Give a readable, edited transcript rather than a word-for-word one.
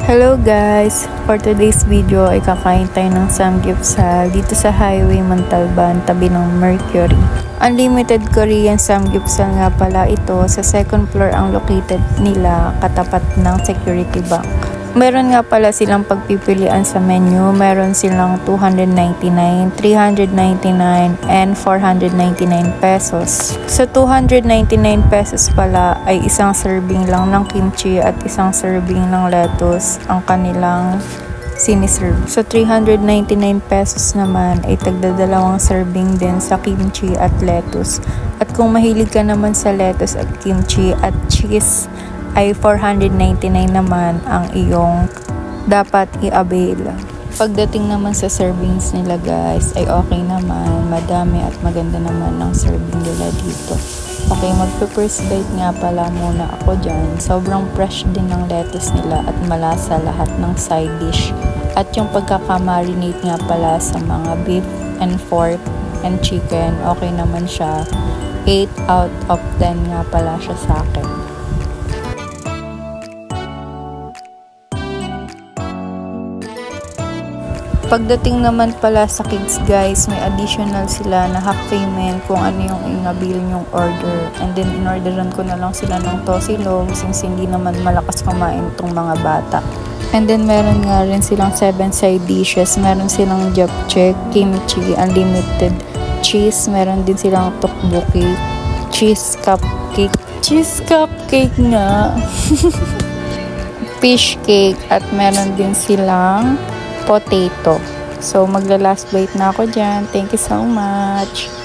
Hello guys! For today's video ay kakain tayo ng samgyeopsal dito sa Highway Montalban, tabi ng Mercury. Unlimited Korean samgyeopsal nga pala ito. Sa second floor ang located nila, katapat ng Security Bank. Meron nga pala silang pagpipilian sa menu. Meron silang 299, 399, and 499 pesos. Sa 299 pesos pala ay isang serving lang ng kimchi at isang serving ng lettuce ang kanilang siniserve. Sa 399 pesos naman ay tagdadalawang serving din sa kimchi at lettuce. At kung mahilig ka naman sa lettuce at kimchi at cheese, ay 499 naman ang iyong dapat i-avail. Pagdating naman sa servings nila guys, ay okay naman, madami at maganda naman ang serving nila dito. Okay, magpe-first bite nga pala muna ako dyan. Sobrang fresh din ng lettuce nila at malasa lahat ng side dish. At yung pagkakamarinate nga pala sa mga beef and pork and chicken, okay naman siya. 8 out of 10 nga pala siya sa akin. Pagdating naman pala sa kids guys, may additional sila na half payment kung ano yung inabil yung order. And then inorderan ko na lang sila ng tosilog since hindi naman malakas kumain itong mga bata. And then meron nga rin silang 7 side dishes. Meron silang japchae, kimchi, unlimited cheese. Meron din silang tteokbokki, cheese cupcake. Cheese cupcake nga. Fish cake at meron din silang potato. So, magla-last bite na ako dyan. Thank you so much.